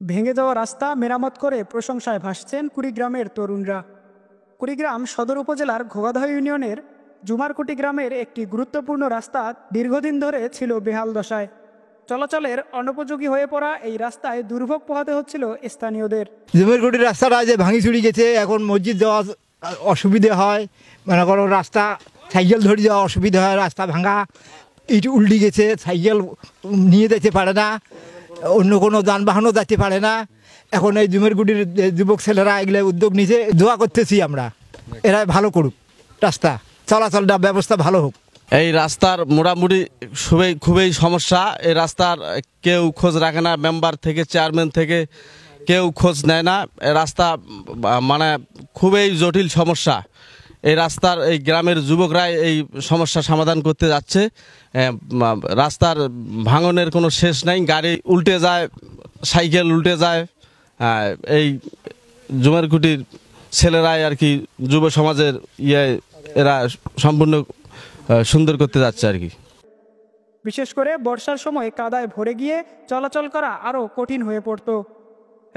ভেঙে যাওয়া রাস্তা মেরামত করে প্রশংসায় ভাসছেন কুড়িগ্রামের তরুণরা। কুড়িগ্রাম সদর উপজেলার ঘোগাদহ ইউনিয়নের জুমারকুটি গ্রামের একটি গুরুত্বপূর্ণ রাস্তা দীর্ঘদিন ধরে ছিল বেহাল দশায়। চলাচলের অনুপযোগী হয়ে পড়া এই রাস্তায় দুর্ভোগ পোহাতে হচ্ছিল স্থানীয়দের। জুমারকুটির রাস্তাটা যে ভাঙি চুরি গেছে, এখন মসজিদ যাওয়া অসুবিধে হয়, মনে করো রাস্তা সাইকেল ধরে যাওয়া অসুবিধা হয়, রাস্তা ভাঙা, ইট উল্টি গেছে, সাইকেল নিয়ে যেতে পারে না, অন্য কোনো যানবাহনও যেতে পারে না। এখন এই জুমারকুটির যুবক ছেলেরা এগুলো উদ্যোগ নিয়েছে, দোয়া করতেছি আমরা এরা ভালো করুক, রাস্তা চলাচলটা ব্যবস্থা ভালো হোক। এই রাস্তার মোটামুটি খুবই সমস্যা। এই রাস্তার কেউ খোঁজ রাখে না, মেম্বার থেকে চেয়ারম্যান থেকে কেউ খোঁজ নেয় না। রাস্তা মানে খুবই জটিল সমস্যা। এই রাস্তার এই গ্রামের যুবকরাই এই সমস্যা সমাধান করতে যাচ্ছে। রাস্তার ভাঙনের কোনো শেষ নাই, গাড়ি উল্টে যায়, সাইকেল উল্টে যায়। এই জুমারকুটির ছেলেরাই আর কি যুব সমাজের এরা সম্পূর্ণ সুন্দর করতে যাচ্ছে আর কি। বিশেষ করে বর্ষার সময় কাদায় ভরে গিয়ে চলাচল করা আরও কঠিন হয়ে পড়ত।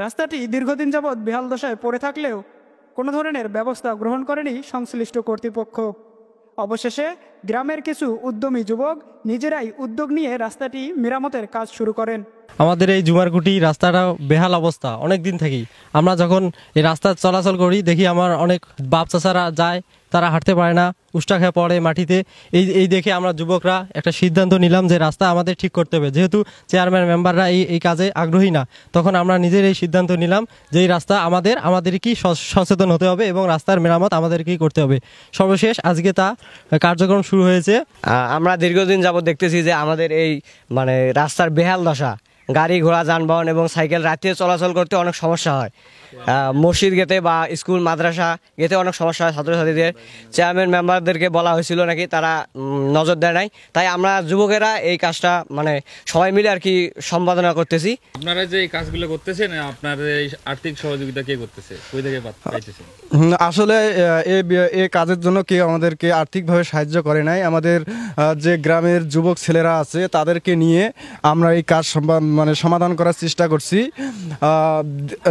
রাস্তাটি দীর্ঘদিন যাবৎ বেহাল দশায় পড়ে থাকলেও কোনো ধরনের ব্যবস্থা গ্রহণ করেনি সংশ্লিষ্ট কর্তৃপক্ষ। অবশেষে গ্রামের কিছু উদ্যমী যুবক নিজেরাই উদ্যোগ নিয়ে রাস্তাটি মেরামতের কাজ শুরু করেন। আমাদের এই জুমারকুটি রাস্তাটা বেহাল অবস্থা অনেক দিন থেকেই। আমরা যখন এই রাস্তা চলাচল করি দেখি আমার অনেক বাপ চাচারা যায়, তারা হাঁটতে পারে না, উষ্টা খেয়ে পড়ে মাটিতে। এই দেখে আমরা যুবকরা একটা সিদ্ধান্ত নিলাম যে রাস্তা আমাদের ঠিক করতে হবে। যেহেতু চেয়ারম্যান মেম্বাররা এই কাজে আগ্রহী না, তখন আমরা নিজের এই সিদ্ধান্ত নিলাম যে এই রাস্তা আমাদেরকেই সচেতন হতে হবে এবং রাস্তার মেরামত আমাদেরকেই করতে হবে। সর্বশেষ আজকে তা কার্যক্রম শুরু হয়েছে। আমরা দীর্ঘদিন যাবত দেখতেছি যে আমাদের এই রাস্তার বেহাল দশা, গাড়ি ঘোড়া যানবাহন এবং সাইকেল রাতে চলাচল করতে অনেক সমস্যা হয়। মসজিদ গেতে বা স্কুল মাদ্রাসা গেতে অনেক সমস্যা হয় ছাত্রছাত্রীদের। চেয়ারম্যান মেম্বারদেরকে বলা হয়েছিল নাকি, তারা নজর দেয় নাই। তাই আমরা যুবকেরা এই কাজটা সবাই মিলে আর কি সম্পাদনা করতেছি। আপনারা যে এই কাজগুলো করতেছেন, আপনার এই আর্থিক সহযোগিতা কে করতেছে, কই থেকে পাইতেছেন? আসলে এই কাজের জন্য কেউ আমাদেরকে আর্থিকভাবে সাহায্য করে নাই। আমাদের যে গ্রামের যুবক ছেলেরা আছে তাদেরকে নিয়ে আমরা এই কাজ সমাধান করার চেষ্টা করছি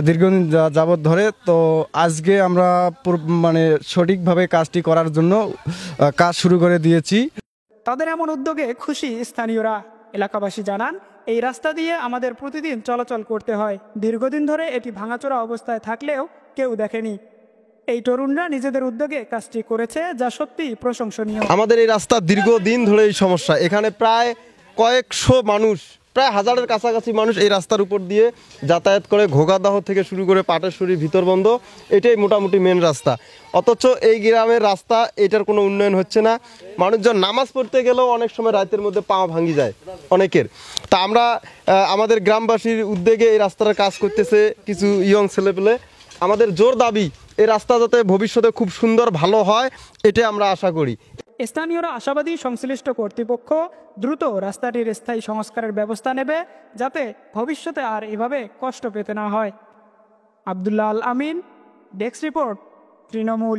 দীর্ঘদিন যাবৎ ধরে। তো আজকে আমরা সঠিকভাবে কাজটি করার জন্য কাজ শুরু করে দিয়েছি। তাদের এমন উদ্যোগে খুশি স্থানীয়রা। এলাকাবাসী জানান, এই রাস্তা দিয়ে আমাদের প্রতিদিন চলাচল করতে হয়। দীর্ঘদিন ধরে এটি ভাঙাচোরা অবস্থায় থাকলেও কেউ দেখেনি। এই তরুণরা নিজেদের উদ্যোগে কাজটি করেছে, যা সত্যি প্রশংসনীয়। আমাদের এই রাস্তা দীর্ঘদিন ধরে এই সমস্যা। এখানে প্রায় কয়েকশো মানুষ, প্রায় হাজারের কাছাকাছি মানুষ এই রাস্তার উপর দিয়ে যাতায়াত করে। ঘোগাদহ থেকে শুরু করে পাটেশ্বরী ভিতরবন্দ, এটাই মোটামুটি মেন রাস্তা। অথচ এই গ্রামের রাস্তা, এটার কোনো উন্নয়ন হচ্ছে না। মানুষজন নামাজ পড়তে গেলেও অনেক সময় রাতের মধ্যে পা ভাঙি যায় অনেকের। তা আমরা আমাদের গ্রামবাসীর উদ্যোগে এই রাস্তার কাজ করতেছে কিছু ইয়ং ছেলেপেলে। আমাদের জোর দাবি এই রাস্তা যাতে ভবিষ্যতে খুব সুন্দর ভালো হয়, এটাই আমরা আশা করি। স্থানীয়রা আশাবাদী সংশ্লিষ্ট কর্তৃপক্ষ দ্রুত রাস্তাটির স্থায়ী সংস্কারের ব্যবস্থা নেবে, যাতে ভবিষ্যতে আর এভাবে কষ্ট পেতে না হয়। আব্দুল্লাহ আল আমিন, ডেস্ক রিপোর্ট, তৃণমূল।